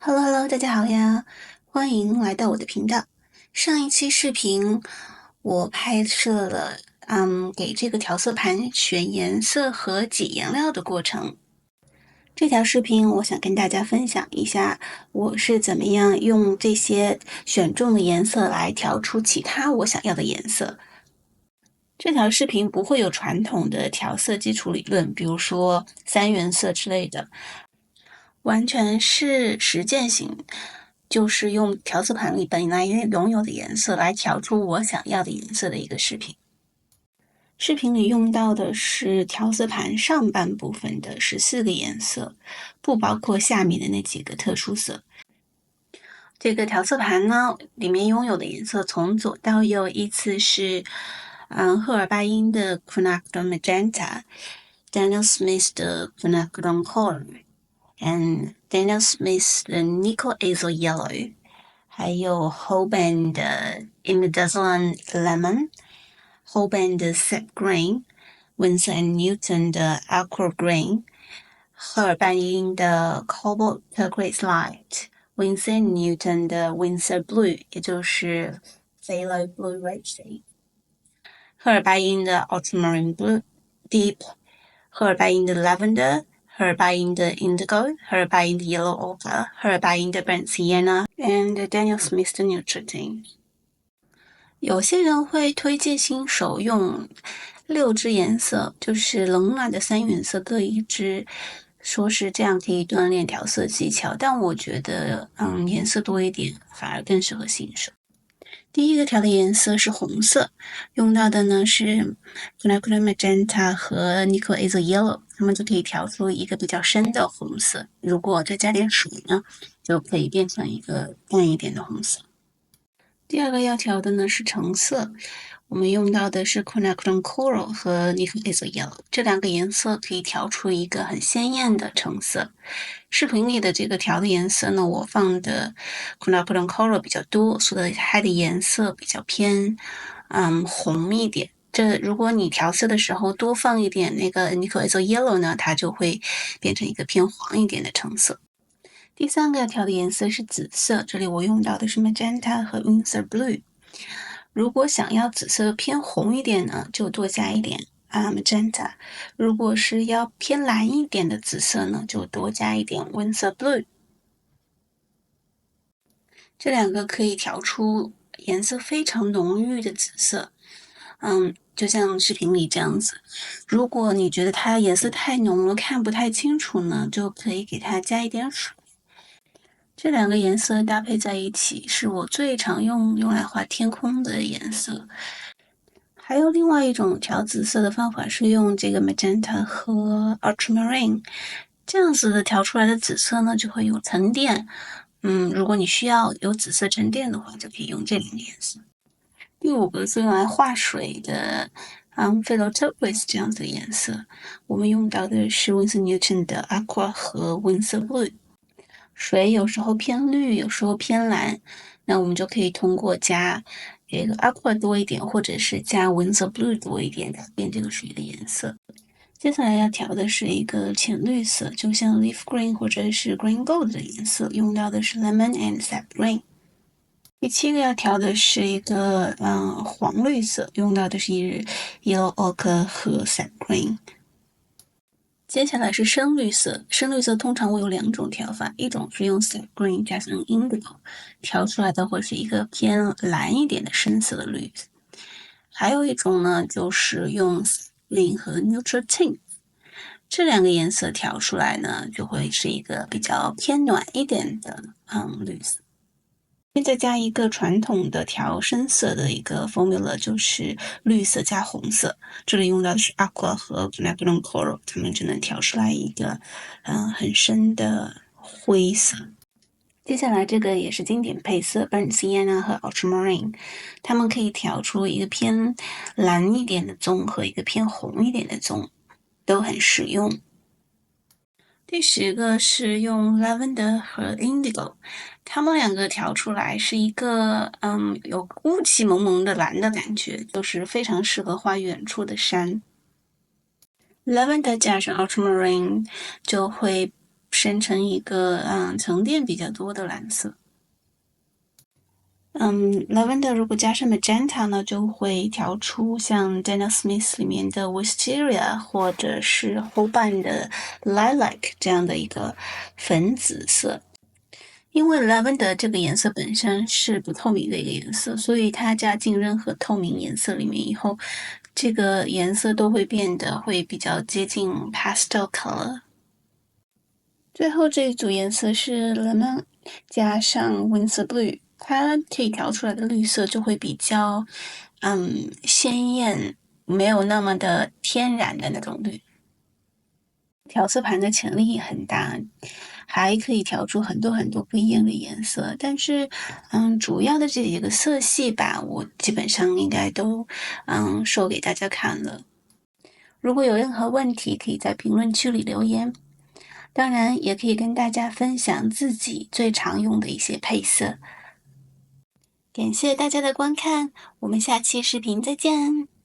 Hello Hello，大家好呀，欢迎来到我的频道。上一期视频我拍摄了，给这个调色盘选颜色和挤颜料的过程。这条视频我想跟大家分享一下，我是怎么样用这些选中的颜色来调出其他我想要的颜色。这条视频不会有传统的调色基础理论，比如说三原色之类的，完全是实践型，就是用调色盘里本来拥有的颜色来调出我想要的颜色的一个视频。视频里用到的是调色盘上半部分的14个颜色，不包括下面的那几个特殊色。这个调色盘呢，里面拥有的颜色从左到右依次是，赫尔巴因的 Quinacridone Magenta、Daniel Smith 的 Quinacridone Color。and Daniel Smith 的 Nickel Azo Yellow，还有 Holbein 的 Imidazolam Lemon，Holbein 的 Sap Green，Winsor and Newton 的 Aqua Green，赫尔半因的 Cobalt Turquoise Light，Winsor and Newton 的 Winsor Blue，也就是 Phthalo Blue Rapeseed，赫尔巴因的 Ultramarine Blue Deep，赫尔巴因的 Lavender，赫尔巴因的 Indigo，赫尔巴因的 Yellow Ochre，赫尔巴因的 Burnt Sienna，and Daniel Smith 的 Neutrogena。有些人会推荐新手用6支颜色，就是冷暖的3原色各一支，说是这样可以锻炼调色技巧。但我觉得，颜色多一点反而更适合新手。第一个调的颜色是红色，用到的呢是 Quinacridone Magenta 和 Nickel Azo Yellow，它们就可以调出一个比较深的红色。如果再加点水呢，就可以变成一个淡一点的红色。第二个要调的呢是橙色，我们用到的是 Quinacridone Coral 和 Nickel Azo Yellow，这2个颜色可以调出一个很鲜艳的橙色。视频里的这个调的颜色呢，我放的 Quinacridone Coral 比较多，所以它的颜色比较偏红一点。这如果你调色的时候多放一点那个 Nickel Azo Yellow 呢，它就会变成一个偏黄一点的橙色。第三个要调的颜色是紫色，这里我用到的是 Magenta 和 Winsor Blue。如果想要紫色偏红一点呢，就多加一点Magenta；如果是要偏蓝一点的紫色呢，就多加一点 Winsor Blue。这2个可以调出颜色非常浓郁的紫色，就像视频里这样子。如果你觉得它颜色太浓了，看不太清楚呢，就可以给它加一点水。这2个颜色搭配在一起，是我最常用来画天空的颜色。还有另外一种调紫色的方法是用这个 Magenta 和 Ultramarine， 这样子的调出来的紫色呢就会有沉淀。如果你需要有紫色沉淀的话，就可以用这2个颜色。第5个是用来画水的，Phthalo Turquoise 这样子的颜色，我们用到的是 Winsor Newton 的 Aqua 和 Winsor Blue。水有时候偏绿，有时候偏蓝，那我们就可以通过加这个 aqua 多一点，或者是加 Winsor Blue 多一点，改变这个水的颜色。接下来要调的是一个浅绿色，就像 Leaf Green 或者是 Green Gold 的颜色，用到的是 Lemon and Sap Green。第7个要调的是一个黄绿色，用到的是 Yellow Ochre 和 Sap Green。接下来是深绿色，深绿色通常会有2种调法，一种是用 Sap Green 加上 Indigo 调出来的会是一个偏蓝一点的深色的绿色，还有一种呢就是用 Green 和 Neutrogena， 这2个颜色调出来呢就会是一个比较偏暖一点的绿色。再加一个传统的调深色的一个 formula， 就是绿色加红色。这里用到的是 aqua 和 Quinacridone Coral， 它们就能调出来一个很深的灰色。接下来这个也是经典配色 Burnt Sienna 和 Ultramarine， 它们可以调出一个偏蓝一点的棕和一个偏红一点的棕，都很实用。第10个是用 Lavender 和 Indigo， 它们2个调出来是一个有雾气蒙蒙的蓝的感觉，就是非常适合画远处的山。Lavender 加上 Ultramarine 就会生成一个沉淀比较多的蓝色。lavender 如果加上 magenta 呢，就会调出像 Daniel Smith 里面的 wisteria 或者是 Holbein 的 lilac 这样的一个粉紫色。因为 lavender 这个颜色本身是不透明的一个颜色，所以它加进任何透明颜色里面以后，这个颜色都会变得会比较接近 pastel color。最后这一组颜色是 lemon 加上 Winsor Blue，它可以调出来的绿色就会比较鲜艳，没有那么的天然的那种绿。调色盘的潜力很大，还可以调出很多很多不一样的颜色。但是，主要的这几个色系吧，我基本上应该都说给大家看了。如果有任何问题，可以在评论区里留言。当然，也可以跟大家分享自己最常用的一些配色。感谢大家的观看，我们下期视频再见。